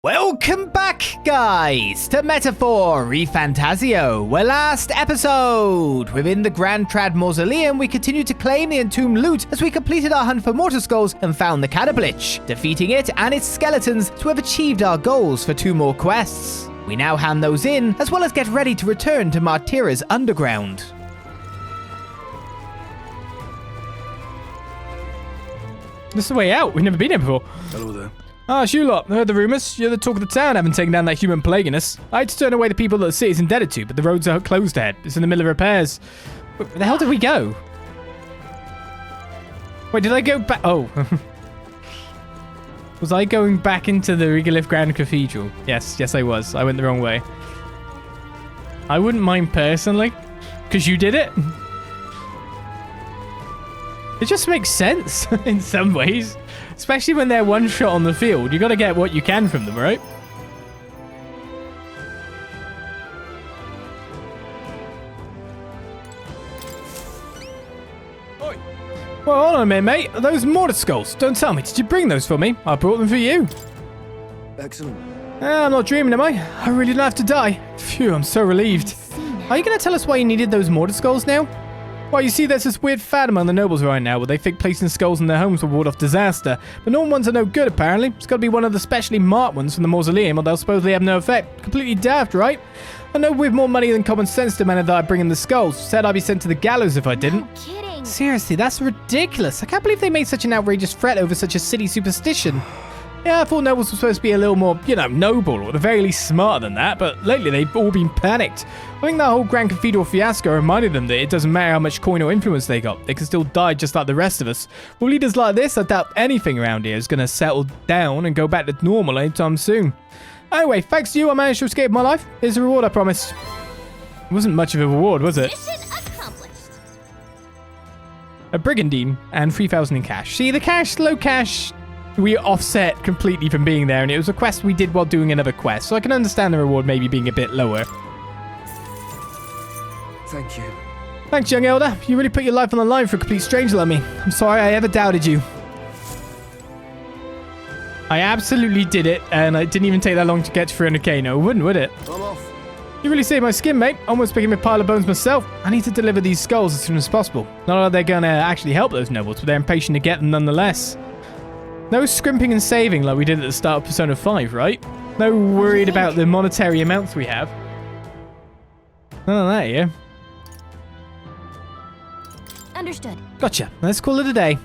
Welcome back, guys, to Metaphor Refantazio, where last episode, within the Grand Trad Mausoleum, we continued to claim the entombed loot as we completed our hunt for mortar skulls and found the Catablich, defeating it and its skeletons to have achieved our goals for 2 more quests. We now hand those in, as well as get ready to return to Martira's underground. This is the way out. We've never been here before. Hello there. Ah, it's you lot. I heard the rumours. You're the talk of the town, having taken down that human plaguing us. I had to turn away the people that the city's indebted to, but the roads are closed ahead. It's in the middle of repairs. Where the hell did we go? Wait, did I go back? Oh. Was I going back into the Regolith Grand Cathedral? Yes, I was. I went the wrong way. I wouldn't mind personally, because you did it. It just makes sense in some ways. Especially when they're one shot on the field. You got to get what you can from them, right? Oi. Well, hold on a minute, mate. Are those mortar skulls? Don't tell me. Did you bring those for me? I brought them for you. Excellent. I'm not dreaming, am I? I really don't have to die. Phew, I'm so relieved. Are you going to tell us why you needed those mortar skulls now? Well, you see, there's this weird fad among the nobles right now where they think placing skulls in their homes will ward off disaster. But no ones are no good, apparently. It's got to be one of the specially marked ones from the Mausoleum, or they'll supposedly have no effect. Completely daft, right? I know with more money than common sense demanded that I bring in the skulls. Said I'd be sent to the gallows if I didn't. No kidding. Seriously, that's ridiculous. I can't believe they made such an outrageous threat over such a silly superstition. Yeah, I thought nobles were supposed to be a little more, noble, or at the very least smarter than that, but lately they've all been panicked. I think that whole Grand Cathedral fiasco reminded them that it doesn't matter how much coin or influence they got, they can still die just like the rest of us. With leaders like this, I doubt anything around here is going to settle down and go back to normal anytime soon. Anyway, thanks to you, I managed to escape my life. Here's a reward I promised. It wasn't much of a reward, was it? Mission accomplished. A brigandine and 3,000 in cash. See, the cash, low cash, we offset completely from being there, and it was a quest we did while doing another quest, so I can understand the reward maybe being a bit lower. Thank you. Thanks, young elder. You really put your life on the line for a complete stranger like me. I'm sorry I ever doubted you. I absolutely did it, and it didn't even take that long to get to 300k. No, it wouldn't, would it? I'm off. You really saved my skin, mate. Almost became a pile of bones myself. I need to deliver these skulls as soon as possible. Not that they're going to actually help those nobles, but they're impatient to get them nonetheless. No scrimping and saving like we did at the start of Persona 5, right? No worried about the monetary amounts we have. None of that, yeah? Understood. Gotcha. Let's call it a day.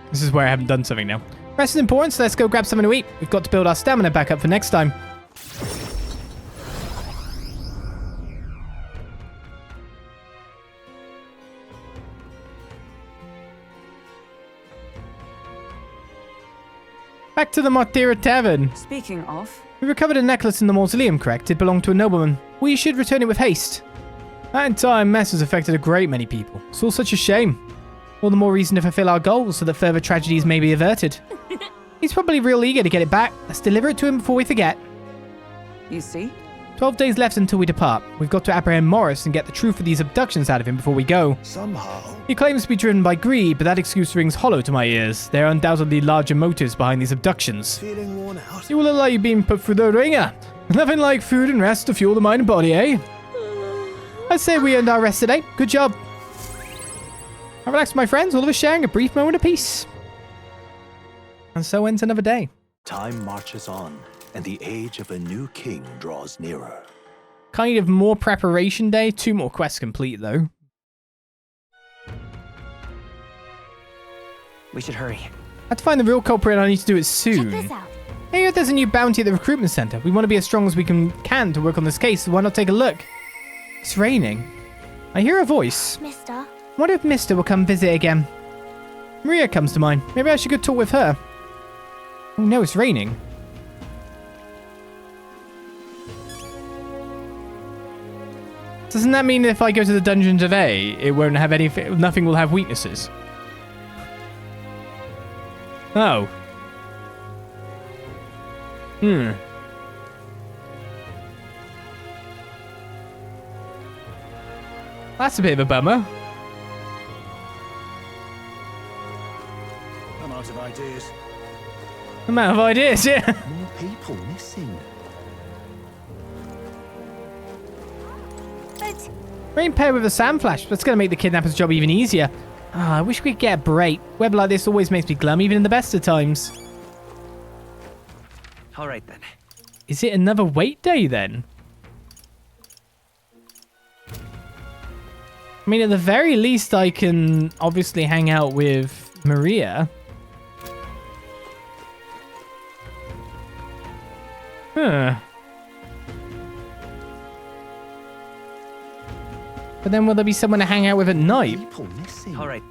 This is where I haven't done something now. Rest is important, so let's go grab something to eat. We've got to build our stamina back up for next time. Back to the Martira Tavern. Speaking of, We recovered a necklace in the Mausoleum, correct? It belonged to a nobleman. We should return it with haste. That entire mess has affected a great many people. It's all such a shame. All the more reason to fulfill our goals so that further tragedies may be averted. He's probably real eager to get it back. Let's deliver it to him before we forget. you see? 12 days left until we depart. We've got to apprehend Morris and get the truth of these abductions out of him before we go. Somehow. He claims to be driven by greed, but that excuse rings hollow to my ears. There are undoubtedly larger motives behind these abductions. Feeling worn out. You will allow you being put through the ringer. Nothing like food and rest to fuel the mind and body, eh? I'd say we earned our rest today. Good job. I relaxed, my friends, all of us sharing a brief moment of peace. And so ends another day. Time marches on, and the age of a new king draws nearer. Kind of more preparation day. 2 more quests complete, though. We should hurry. I have to find the real culprit and I need to do it soon. Check this out. Hey, there's a new bounty at the recruitment center. We want to be as strong as we can to work on this case, so why not take a look? It's raining. I hear a voice. Mister. I wonder if Mister will come visit again. Maria comes to mind. Maybe I should go talk with her. Oh no, it's raining. Doesn't that mean if I go to the dungeon today, it won't have anything, nothing will have weaknesses? Oh. That's a bit of a bummer. I'm out of ideas. I'm out of ideas, yeah. More people missing. But Rain paired with a sand flash. That's going to make the kidnapper's job even easier. I wish we could get a break. Weather like this always makes me glum, even in the best of times. All right then. Is it another wait day then? I mean, at the very least, I can obviously hang out with Maria. Huh. But then will there be someone to hang out with at night People missing. All right.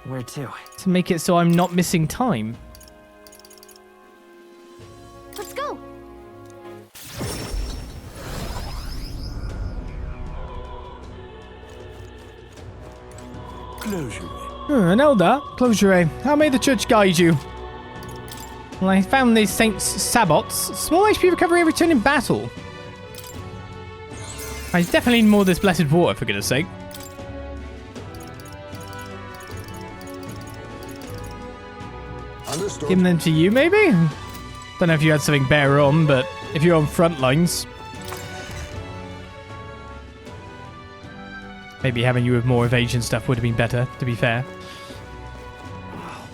Where to? to make it so I'm not missing time? let's go. Closure. An elder, closure. How may the church guide you? Well, I found these saints' sabots. Small HP recovery every turn in battle. I definitely need more of this blessed water, for goodness sake. Understood. Giving them to you, maybe? Don't know if you had something better on, but if you're on front lines, maybe having you with more evasion stuff would have been better, to be fair.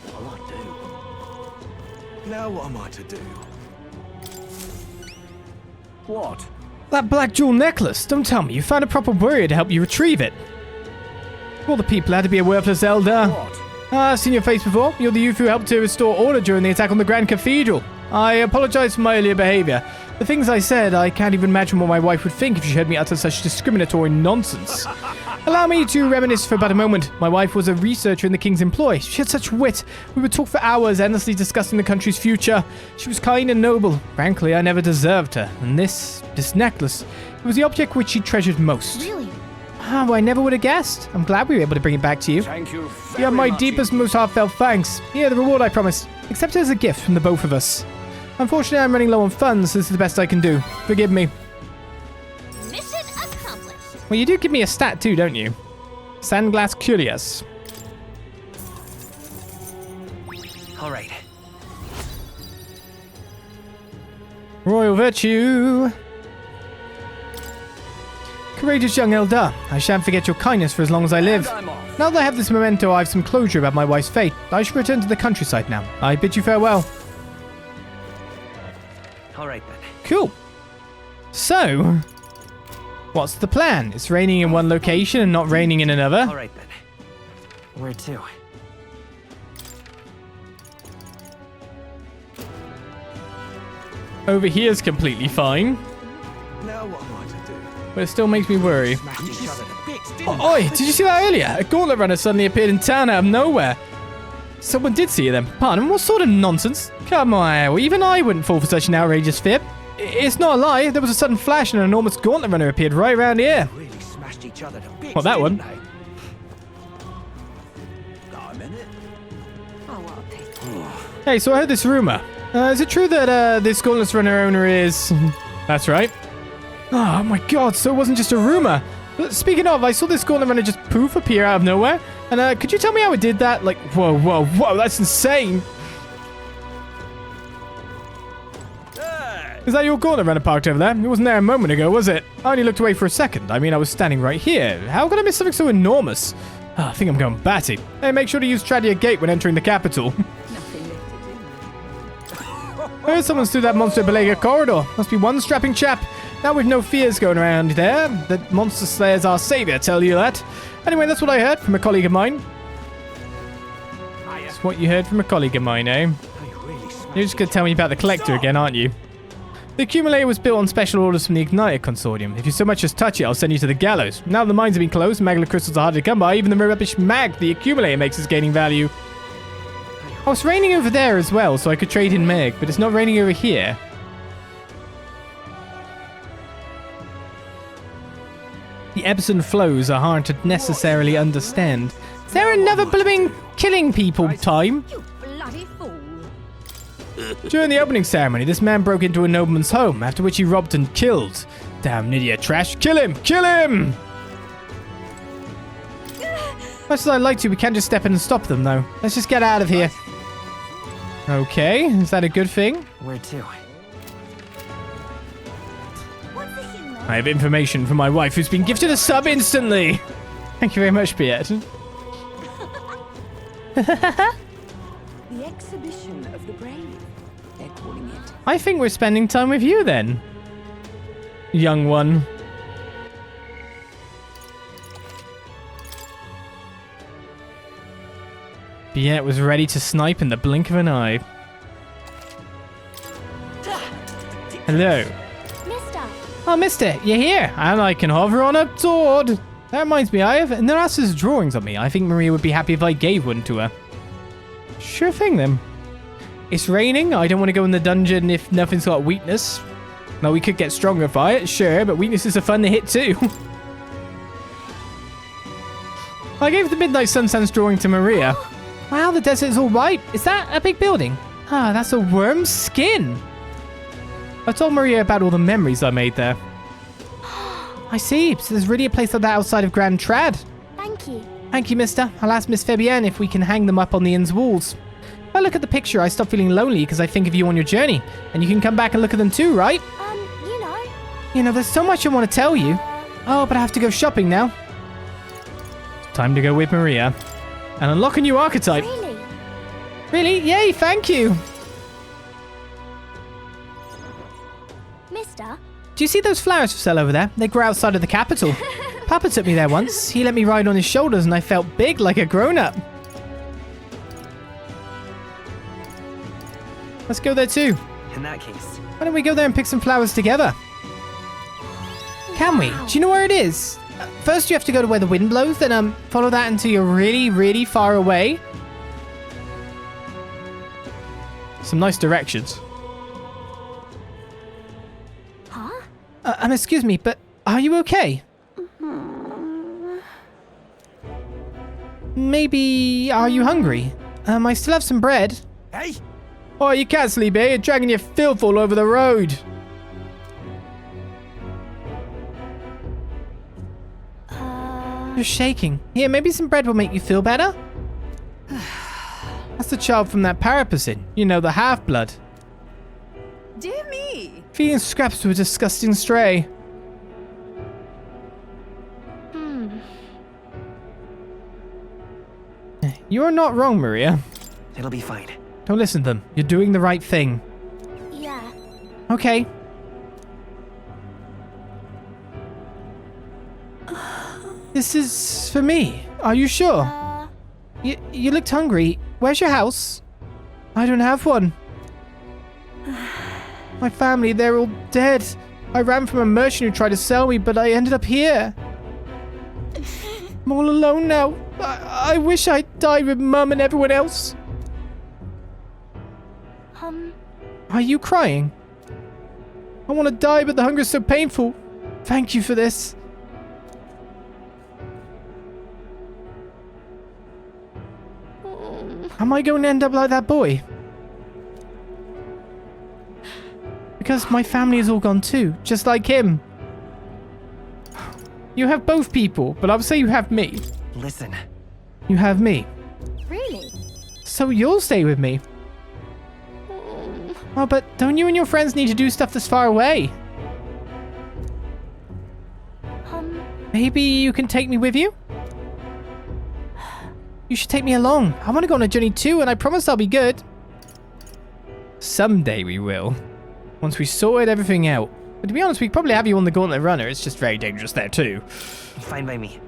What'll I do? Now what am I to do? What? That black jewel necklace, don't tell me you found a proper warrior to help you retrieve it. All the people had to be a worthless elder. What? I've seen your face before. You're the youth who helped to restore order during the attack on the Grand Cathedral. I apologize for my earlier behavior. The things I said, I can't even imagine what my wife would think if she heard me utter such discriminatory nonsense. Allow me to reminisce for but a moment. My wife was a researcher in the king's employ. She had such wit. We would talk for hours, endlessly discussing the country's future. She was kind and noble. Frankly, I never deserved her. And this necklace, it was the object which she treasured most. Really? Oh, I never would have guessed. I'm glad we were able to bring it back to you. Thank you. You have my deepest, most heartfelt thanks. Here, the reward I promised. Accept it as a gift from the both of us. Unfortunately, I'm running low on funds, so this is the best I can do. Forgive me. Mission accomplished. Well, you do give me a stat too, don't you? Sandglass Curious. All right. Royal Virtue. Courageous young elder. I shan't forget your kindness for as long as I live. I'm off. Now that I have this memento, I have some closure about my wife's fate. I should return to the countryside now. I bid you farewell. All right then. Cool. So, what's the plan? It's raining in one location and not raining in another. All right then. Where to? Over here is completely fine, Now what am I to do? but it still makes me worry. Smashed each other to bits, didn't Oi, did you see that earlier? A gauntlet runner suddenly appeared in town out of nowhere. Someone did see you then. Pardon, what sort of nonsense? Come on, well, even I wouldn't fall for such an outrageous fib. It's not a lie. There was a sudden flash and an enormous gauntlet runner appeared right around here. Really smashed each other to bits. What, that one? didn't they? Got a minute? Oh, well, okay. Hey, so I heard this rumor. Is it true that this gauntlet runner owner is... That's right. Oh my god, so it wasn't just a rumor. But speaking of, I saw this gauntlet runner just poof appear out of nowhere. And could you tell me how it did that? Like, whoa, that's insane. Is that your gauntlet runner parked over there? It wasn't there a moment ago, was it? I only looked away for a second. I mean, I was standing right here. How could I miss something so enormous? Oh, I think I'm going batty. Hey, make sure to use Tradia Gate when entering the capital. Nothing left to do. I heard someone's through that monster Belega corridor. Must be one strapping chap. Now we've no fears going around there. The monster slayer's our savior, tell you that. Anyway, that's what I heard from a colleague of mine. That's what you heard from a colleague of mine, eh? You're just going to tell me about the collector again, aren't you? The accumulator was built on special orders from the Igniter Consortium. If you so much as touch it, I'll send you to the gallows. Now the mines have been closed, magma crystals are hard to come by, even the rubbish mag the accumulator makes is gaining value. Oh, it's raining over there as well, so I could trade in mag, but it's not raining over here. The ebbs and flows are hard to necessarily understand. Is there another blooming killing people time? You bloody fool. During the opening ceremony, this man broke into a nobleman's home, after which he robbed and killed. Damn idiot trash. Kill him! Kill him! Much as I'd like to, we can't just step in and stop them, though. Let's just get out of here. Okay, is that a good thing? Where to? What's the humor? I have information from my wife who's been gifted a sub instantly. Thank you very much, Piet. The exhibition of the brave, they're calling it. I think we're spending time with you then, young one. Piet was ready to snipe in the blink of an eye. Hello. Mister. Oh, mister, you're here. And I can hover on a sword. That reminds me, I have Narassa's drawings on me. I think Maria would be happy if I gave one to her. Sure thing, then. It's raining. I don't want to go in the dungeon if nothing's got weakness. Now, we could get stronger by it, sure, but weaknesses are fun to hit too. I gave the Midnight Sunsan's drawing to Maria. Wow, the desert is all white. Is that a big building? Ah, that's a worm's skin. I told Maria about all the memories I made there. I see. So there's really a place like that outside of Grand Trad. Thank you. Thank you, mister. I'll ask Miss Fabienne if we can hang them up on the inn's walls. If I look at the picture, I stop feeling lonely because I think of you on your journey. And you can come back and look at them too, right? You know. You know, there's so much I want to tell you. Oh, but I have to go shopping now. Time to go with Maria. And unlock a new archetype. Really? Really? Yay, thank you. Mister. Do you see those flowers for sale over there? They grow outside of the capital. Papa took me there once. He let me ride on his shoulders and I felt big like a grown-up. Let's go there too. In that case, Why don't we go there and pick some flowers together? Can we? Do you know where it is? First you have to go to where the wind blows, then follow that until you're really, really far away. Some nice directions. Huh? Excuse me, but are you okay? Maybe, are you hungry? I still have some bread. Hey! Oh, you can't sleep here. You're dragging your filth all over the road. You're shaking. Here, maybe some bread will make you feel better. That's the child from that Parapasin. You know, the half-blood. Dear me! Feeding scraps to a disgusting stray. You are not wrong, Maria. it'll be fine. Don't listen to them. You're doing the right thing. Yeah. Okay. This is for me. Are you sure? You looked hungry. Where's your house? I don't have one. My family, they're all dead. I ran from a merchant who tried to sell me, but I ended up here. I'm all alone now. I wish I died with Mum and everyone else. Are you crying? I want to die, but the hunger is so painful. Thank you for this. Am I going to end up like that boy? Because my family is all gone too, just like him. You have both people, but I'll say you have me. Listen, You have me. Really? So you'll stay with me. Oh, but don't you and your friends need to do stuff this far away? Maybe you can take me with you? You should take me along. I want to go on a journey too, and I promise I'll be good. Someday we will. Once we sorted everything out. But to be honest, we probably have you on the Gauntlet Runner. It's just very dangerous there too. fine by me.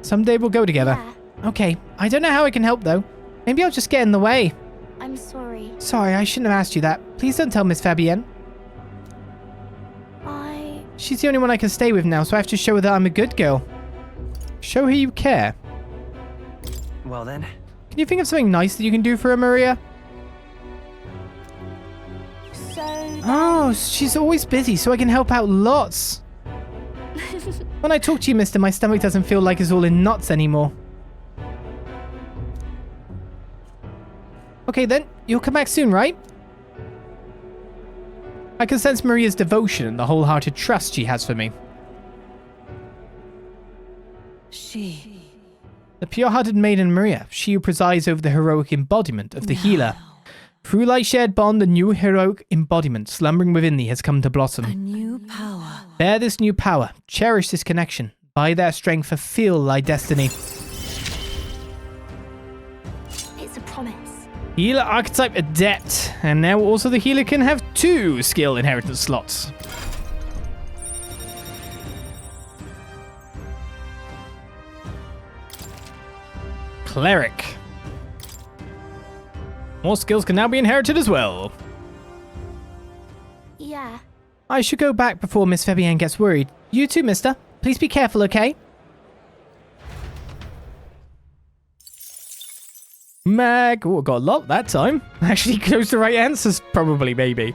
Someday we'll go together. Yeah. Okay, I don't know how I can help though. Maybe I'll just get in the way. I'm sorry. Sorry, I shouldn't have asked you that. Please don't tell Miss Fabienne. She's the only one I can stay with now, so I have to show her that I'm a good girl. Show her you care. Well then, Can you think of something nice that you can do for her, Maria? So. Oh, she's always busy, so I can help out lots. When I talk to you, mister, my stomach doesn't feel like it's all in knots anymore. Okay then, you'll come back soon, right? I can sense Maria's devotion and the wholehearted trust she has for me. The pure-hearted maiden Maria, she who presides over the heroic embodiment of the healer. Through thy shared bond, a new heroic embodiment slumbering within thee has come to A blossom. new power. Bear this new power. Cherish this connection. By their strength, fulfill thy destiny. It's a promise. Healer Archetype Adept. And now also the healer can have 2 skill inheritance slots. Cleric. More skills can now be inherited as well. Yeah. I should go back before Miss Fabienne gets worried. You too, mister. Please be careful, okay? Mag. Oh, I got a lot that time. Actually, close the right answers, probably, maybe.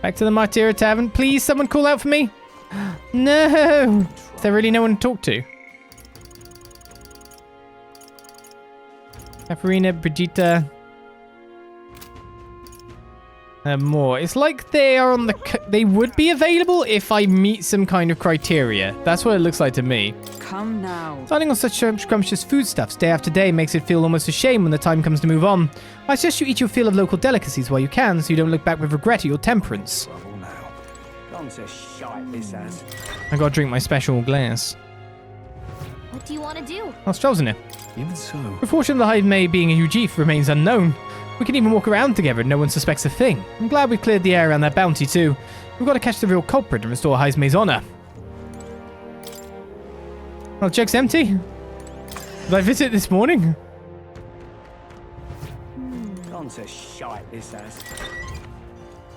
Back to the Martira Tavern. Please, someone call out for me. No. Is there really no one to talk to? Katharina, Brigitte. More. It's like they are on the... They would be available if I meet some kind of criteria. That's what it looks like to me. Come now. Starting on such scrumptious foodstuffs day after day makes it feel almost a shame when the time comes to move on. I suggest you eat your fill of local delicacies while you can, so you don't look back with regret at your temperance. Trouble now. Gone to shite, this has. I gotta drink my special glass. What do you want to do? How's Strauss in it? Even so. The fortune of the Hive May being a UG remains unknown. We can even walk around together and no one suspects a thing. I'm glad we cleared the air around that bounty too. We've got to catch the real culprit and restore Hive May's honor. Well, check's empty. Did I visit this morning? Gone to shite, this has.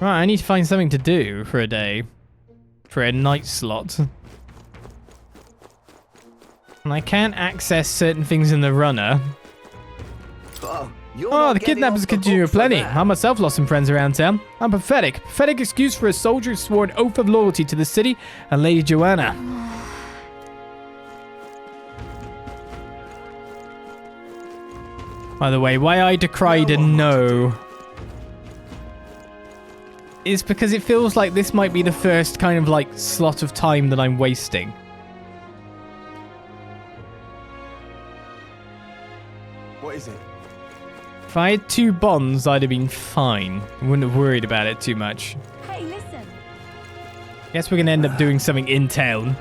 Right, I need to find something to do for a day. For a night slot. And I can't access certain things in the runner. Oh, the kidnappers continue aplenty. I myself lost some friends around town. I'm pathetic. Pathetic excuse for a soldier who swore an oath of loyalty to the city and Lady Joanna. By the way, why I decried a no is because it feels like this might be the first kind of like slot of time that I'm wasting. What is it? If I had 2 bonds, I'd have been fine. I wouldn't have worried about it too much. Hey, listen. Guess we're gonna end up doing something in town.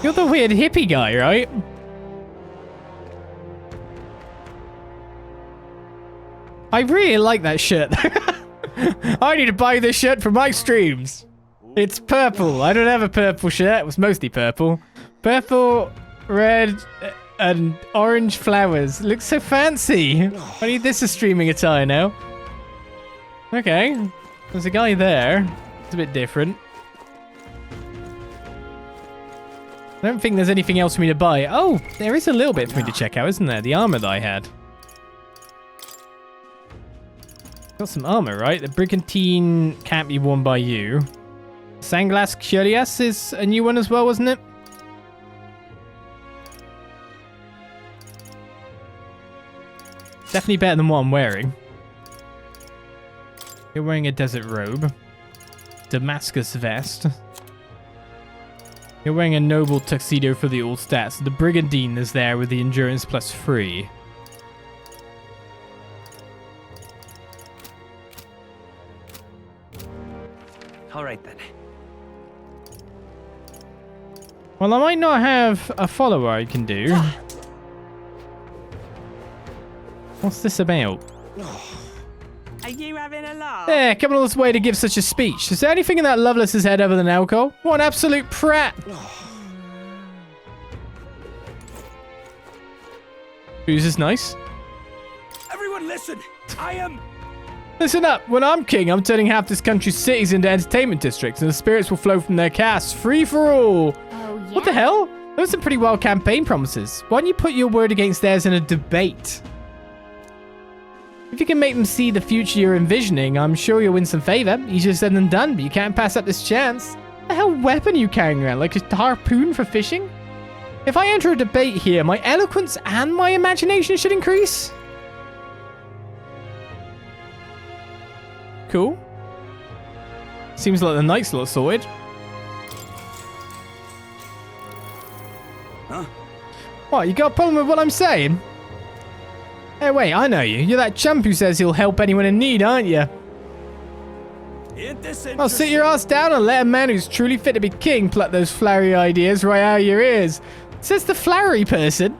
You're the weird hippie guy, right? I really like that shirt. I need to buy this shirt for my streams. It's purple. I don't have a purple shirt. It was mostly purple. Purple, red, and orange flowers. Looks so fancy. I need this as streaming attire now. Okay. There's a guy there. It's a bit different. I don't think there's anything else for me to buy. Oh, there is a little bit for me to check out, isn't there? The armor that I had. Got some armor, right? The Brigantine can't be worn by you. Sanglass Curious is a new one as well, wasn't it? Definitely better than what I'm wearing. You're wearing a desert robe. Damascus vest. You're wearing a noble tuxedo for the all stats. The Brigandine is there with the endurance +3. All right then. Well, I might not have a follower I can do. What's this about? Are you having a laugh? There, coming all this way to give such a speech. Is there anything in that Loveless's head other than alcohol? What an absolute prat! Who's this nice? Everyone listen! I am... Listen up, when I'm king, I'm turning half this country's cities into entertainment districts, and the spirits will flow from their casts, free for all. Oh, yeah? What the hell? Those are pretty wild campaign promises. Why don't you put your word against theirs in a debate? If you can make them see the future you're envisioning, I'm sure you'll win some favor. Easier said than done, but you can't pass up this chance. What the hell weapon are you carrying around? Like a harpoon for fishing? If I enter a debate here, my eloquence and my imagination should increase. Cool. Seems like the night's lot sorted. Huh? What, you got a problem with what I'm saying? Hey, wait, I know you. You're that chump who says he'll help anyone in need, aren't you? Ain't this Well, sit your ass down and let a man who's truly fit to be king pluck those flowery ideas right out of your ears. Says the flowery person.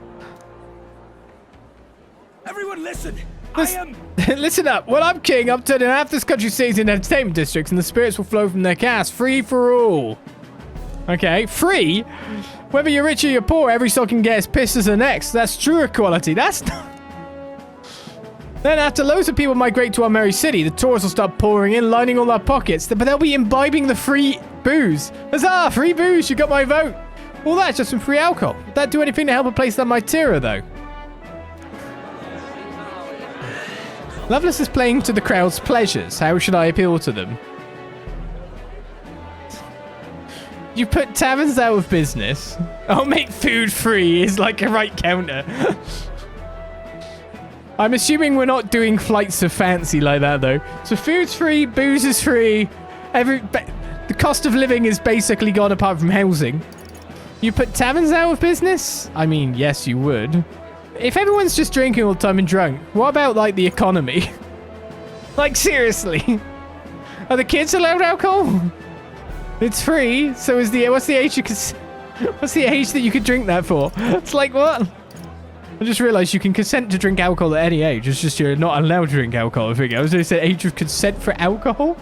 Everyone listen! Listen, listen up. When I'm king, I'm turning half this country's cities into entertainment districts, and the spirits will flow from their cast, free for all. Okay, free? Whether you're rich or you're poor, every soul can get as pissed as the next. That's true equality. That's not... Then after loads of people migrate to our merry city, the tourists will start pouring in, lining all our pockets, but they'll be imbibing the free booze. Huzzah! Free booze! You got my vote! All that's just some free alcohol. Would that do anything to help a place like Martira, though? Loveless is playing to the crowd's pleasures. How should I appeal to them? You put taverns out of business. I'll make food free is like a right counter. I'm assuming we're not doing flights of fancy like that, though. So food's free, booze is free. The cost of living is basically gone apart from housing. You put taverns out of business? I mean, yes, you would. If everyone's just drinking all the time and drunk, what about, like, the economy? Like, seriously? Are the kids allowed alcohol? It's free, so is the... What's the age you can... What's the age that you could drink that for? It's like, what? I just realized you can consent to drink alcohol at any age. It's just you're not allowed to drink alcohol. I think I was going to say age of consent for alcohol.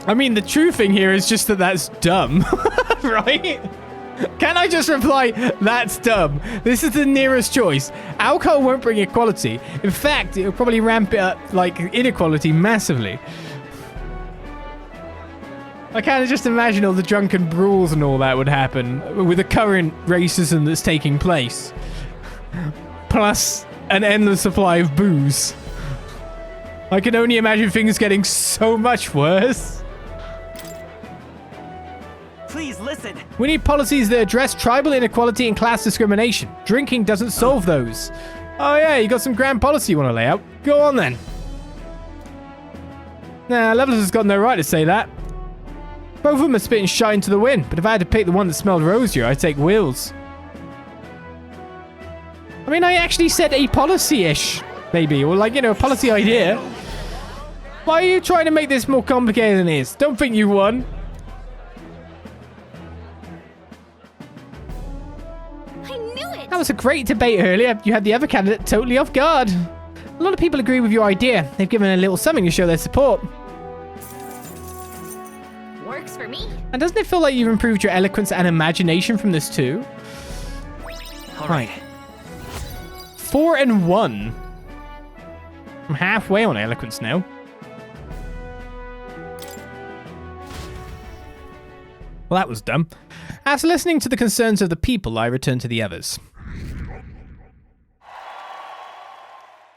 I mean, the true thing here is just that that's dumb, right? Can I just reply, that's dumb? This is the nearest choice. Alcohol won't bring equality. In fact, it'll probably ramp it up, like, inequality massively. I kind of just imagine all the drunken brawls and all that would happen with the current racism that's taking place. Plus an endless supply of booze. I can only imagine things getting so much worse. Please listen. We need policies that address tribal inequality and class discrimination. Drinking doesn't solve those. Oh yeah, you got some grand policy you want to lay out? Go on then. Nah, Loveless has got no right to say that. Both of them are spitting shite into the wind, but if I had to pick the one that smelled rosier, I'd take Will's. I mean, I actually said a policy-ish, maybe, or like, you know, a policy idea. Why are you trying to make this more complicated than it is? Don't think you won. I knew it! That was a great debate earlier. You had the other candidate totally off guard. A lot of people agree with your idea. They've given a little something to show their support. Works for me. And doesn't it feel like you've improved your eloquence and imagination from this too? All right. 4 and 1. I'm halfway on eloquence now. Well, that was dumb. After listening to the concerns of the people, I returned to the others.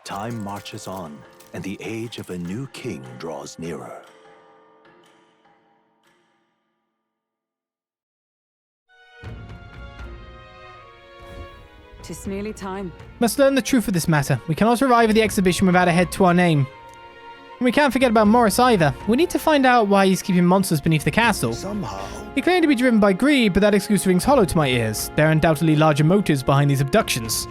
Time marches on, and the age of a new king draws nearer. Tis nearly time. Must learn the truth of this matter. We cannot arrive at the exhibition without a head to our name. And we can't forget about Morris either. We need to find out why he's keeping monsters beneath the castle. Somehow, He claimed to be driven by greed, but that excuse rings hollow to my ears. There are undoubtedly larger motives behind these abductions.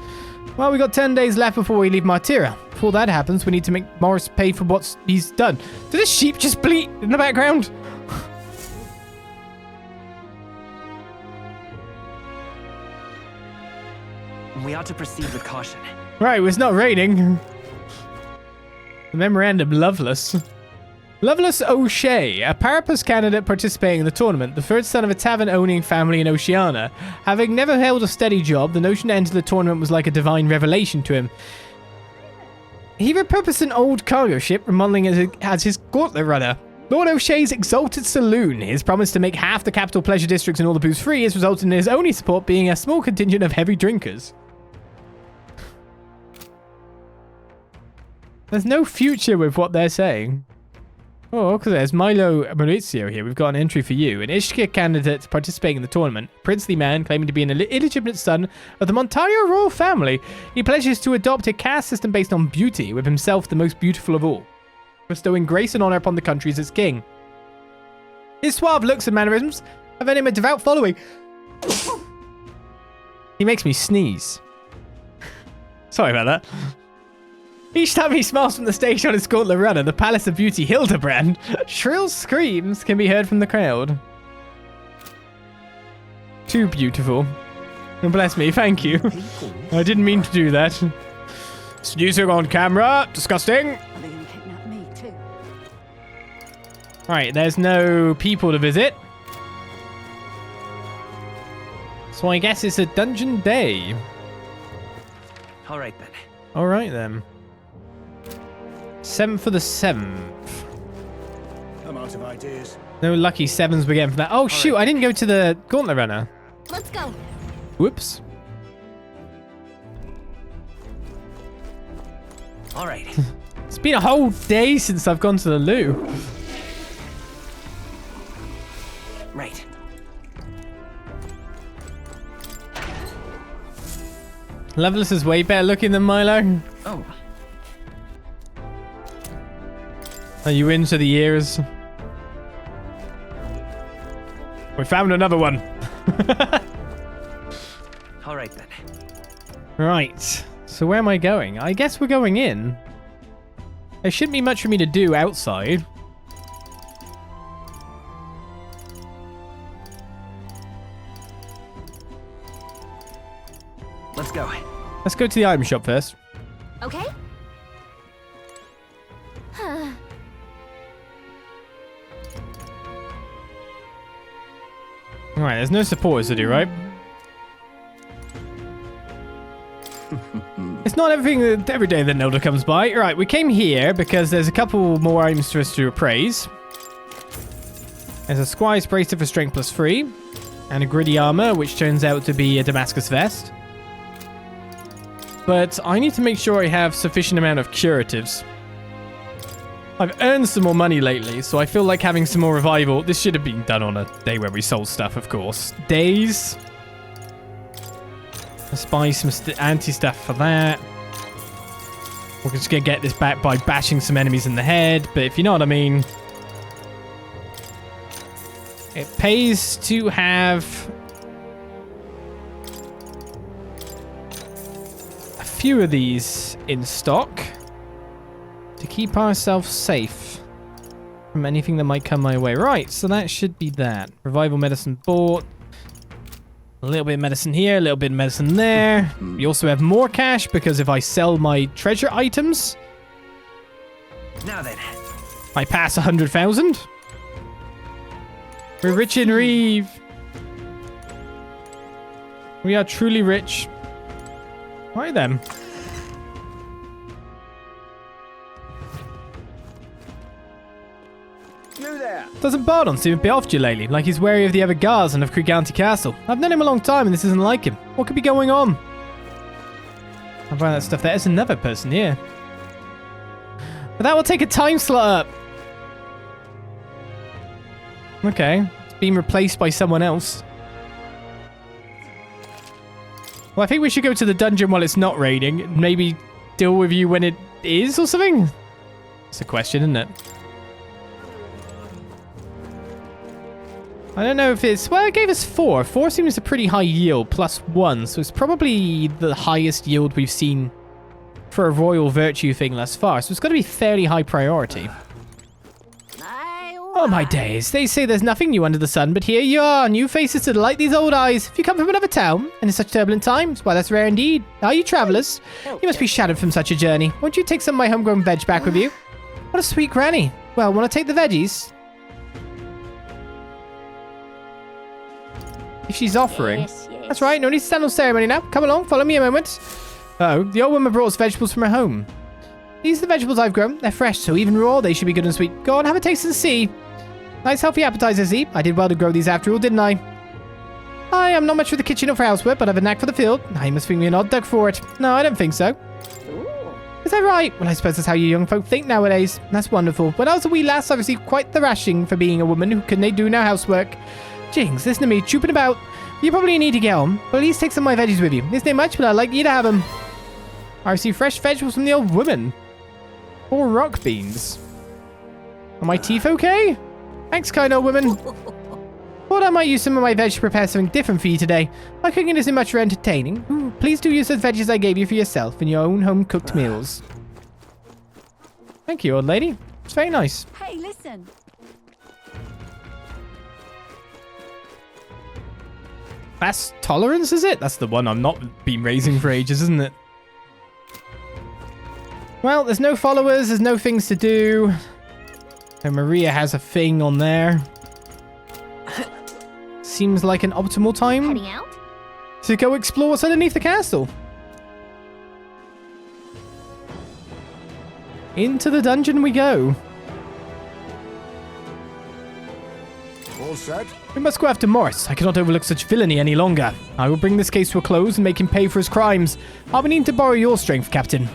Well, we got 10 days left before we leave Martira. Before that happens, we need to make Morris pay for what he's done. Did a sheep just bleat in the background? We ought to proceed with caution. Right, well, it's not raining. The memorandum, Loveless. Loveless O'Shea, a Parapus candidate participating in the tournament, the third son of a tavern-owning family in Oceania. Having never held a steady job, the notion to enter the tournament was like a divine revelation to him. He repurposed an old cargo ship, remodeling it as his gauntlet runner. Lord O'Shea's exalted saloon. His promise to make half the capital pleasure districts and all the booze free has resulted in his only support being a small contingent of heavy drinkers. There's no future with what they're saying. Oh, because there's Milo Maurizio here. We've got an entry for you. An Ishka candidate participating in the tournament. A princely man claiming to be an illegitimate son of the Martira royal family. He pledges to adopt a caste system based on beauty, with himself the most beautiful of all, bestowing grace and honor upon the country as its king. His suave looks and mannerisms have earned him a devout following. He makes me sneeze. Sorry about that. Each time he smiles from the stage on his gauntlet runner, the Palace of Beauty Hildebrand, shrill screams can be heard from the crowd. Too beautiful. Oh, bless me, thank you. I didn't mean to do that. Snoozing on camera, disgusting. Are they going to kidnap me too? Right, there's no people to visit. So I guess it's a dungeon day. All right then. Alright then. 7th for the 7th. I'm out of ideas. No lucky 7s we're getting from that. Oh shoot, I didn't go to the gauntlet runner. Let's go. Whoops. All right. It's been a whole day since I've gone to the loo. Right. Loveless is way better looking than Milo. Oh. Are you into the ears? We found another one. All right then. Right. So where am I going? I guess we're going in. There shouldn't be much for me to do outside. Let's go. Let's go to the item shop first. Okay. Alright, there's no supporters to do, right? It's not everything that every day that Nelda comes by. Right, we came here because there's a couple more items for us to appraise. There's a Squire's Bracelet for Strength +3, and a Gritty Armor, which turns out to be a Damascus Vest. But I need to make sure I have sufficient amount of curatives. I've earned some more money lately, so I feel like having some more revival. This should have been done on a day where we sold stuff, of course. Days. Let's buy some anti-stuff for that. We're just going to get this back by bashing some enemies in the head, but if you know what I mean. It pays to have a few of these in stock to keep ourselves safe from anything that might come my way. Right, so that should be that. Revival medicine bought. A little bit of medicine here, a little bit of medicine there. We also have more cash because if I sell my treasure items, Now then. I pass 100,000. We're rich in Reeve. We are truly rich. Right then. You there? Doesn't Bardon seem a bit off you lately? Like he's wary of the other guards and of Kriganti Castle. I've known him a long time and this isn't like him. What could be going on? I'll find that stuff there. There's another person here. But that will take a time slot up. Okay. It's been replaced by someone else. Well, I think we should go to the dungeon while it's not raining. Maybe deal with you when it is or something? It's a question, isn't it? I don't know if it's... Well, it gave us 4. 4 seems a pretty high yield, +1. So it's probably the highest yield we've seen for a royal virtue thing thus far. So it's got to be fairly high priority. Oh my days. They say there's nothing new under the sun, but here you are. New faces to delight these old eyes. If you come from another town, and in such turbulent times, why that's rare indeed. Are you travellers? You must be shattered from such a journey. Won't you take some of my homegrown veg back with you? What a sweet granny. Well, want to take the veggies? If she's offering. Yes, yes. That's right, no need to stand on ceremony now. Come along, follow me a moment. Uh-oh, the old woman brought us vegetables from her home. These are the vegetables I've grown. They're fresh, so even raw, they should be good and sweet. Go on, have a taste and see. Nice healthy appetizers, see? I did well to grow these after all, didn't I? I am not much for the kitchen or for housework, but I have a knack for the field. I must think me an odd duck for it. No, I don't think so. Is that right? Well, I suppose that's how you young folk think nowadays. That's wonderful. When I was a wee lass, I received quite the rashing for being a woman who couldn't do no housework. Jings, listen to me, trooping about. You probably need to get on, but at least take some of my veggies with you. Isn't it much, but I'd like you to have them. I received fresh vegetables from the old woman. 4 rock beans. Are my teeth okay? Thanks, kind old woman. Thought I might use some of my veg to prepare something different for you today. My cooking isn't much for entertaining. Please do use those veggies I gave you for yourself in your own home-cooked meals. Thank you, old lady. It's very nice. Hey, listen. That's tolerance, is it? That's the one I've not been raising for ages, isn't it? Well, there's no followers, there's no things to do. And Maria has a thing on there. Seems like an optimal time Heading out? to go explore what's underneath the castle. Into the dungeon we go. All set? We must go after Morris. I cannot overlook such villainy any longer. I will bring this case to a close and make him pay for his crimes. I'll be needing to borrow your strength, Captain.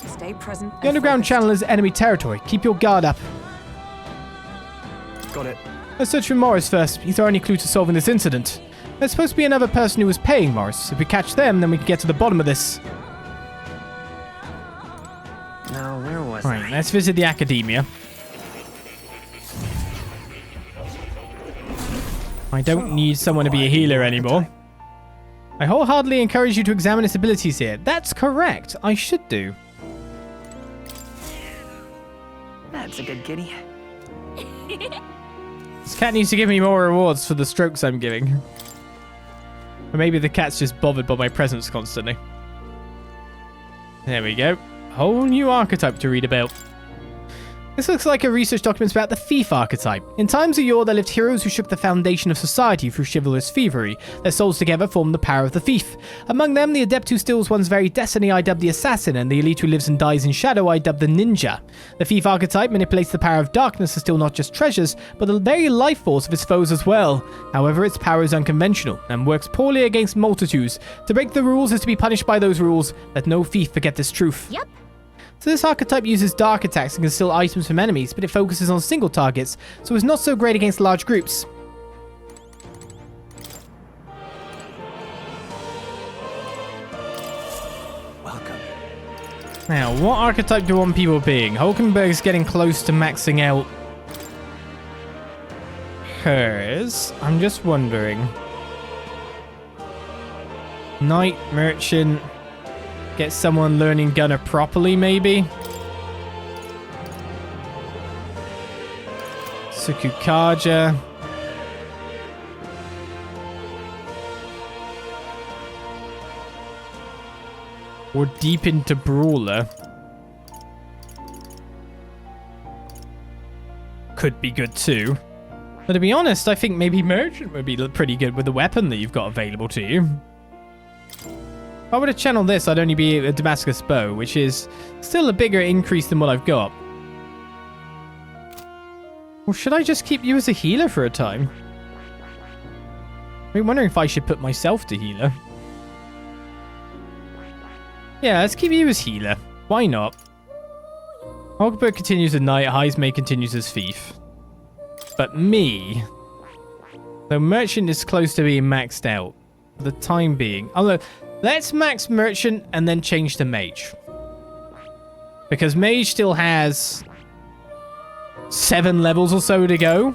Stay present. The underground channel is enemy territory. Keep your guard up. Got it. Let's search for Morris first. He's our only clue to solving this incident. There's supposed to be another person who was paying Morris. If we catch them, then we can get to the bottom of this. Now, where was Right, I? let's visit the academia. I don't need someone to be a healer anymore. I wholeheartedly encourage you to examine his abilities here. That's correct. I should do. That's a good kitty. This cat needs to give me more rewards for the strokes I'm giving. Or maybe the cat's just bothered by my presence constantly. There we go. Whole new archetype to read about. This looks like a research document about the thief archetype. In times of yore, there lived heroes who shook the foundation of society through chivalrous thievery. Their souls together formed the power of the thief. Among them, the adept who steals one's very destiny I dubbed the assassin, and the elite who lives and dies in shadow I dubbed the ninja. The thief archetype manipulates the power of darkness to steal not just treasures, but the very life force of its foes as well. However, its power is unconventional, and works poorly against multitudes. To break the rules is to be punished by those rules. Let no thief forget this truth. Yep. So this archetype uses dark attacks and can steal items from enemies, but it focuses on single targets, so it's not so great against large groups. Welcome. Now, what archetype do I want people being? Hulkenberg's getting close to maxing out hers. I'm just wondering. Knight, merchant... Get someone learning gunner properly, maybe? Sukukaja. Or deep into brawler. Could be good too. But to be honest, I think maybe merchant would be pretty good with the weapon that you've got available to you. If I were to channel this, I'd only be a Damascus bow, which is still a bigger increase than what I've got. Or should I just keep you as a healer for a time? I'm wondering if I should put myself to healer. Yeah, let's keep you as healer. Why not? Hogberg continues as knight, Heismay continues as thief. But me... though merchant is close to being maxed out. For the time being... although, let's max merchant and then change to mage. Because mage still has 7 levels or so to go.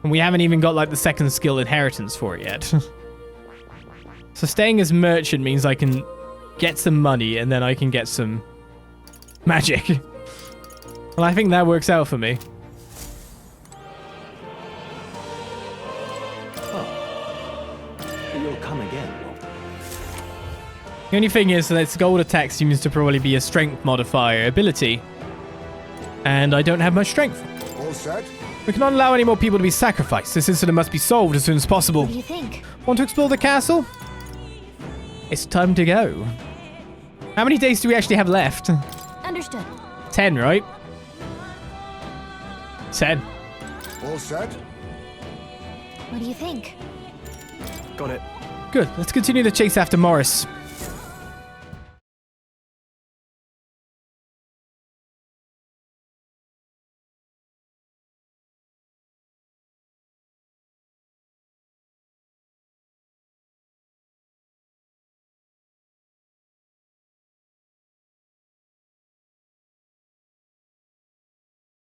And we haven't even got like the second skill inheritance for it yet. So staying as merchant means I can get some money and then I can get some magic. Well, I think that works out for me. You'll come again. The only thing is that its gold attack seems to probably be a strength modifier ability. And I don't have much strength. All set? We cannot allow any more people to be sacrificed. This incident must be solved as soon as possible. What do you think? Want to explore the castle? It's time to go. How many days do we actually have left? Understood. 10, right? 10. All set? What do you think? Got it. Good. Let's continue the chase after Morris.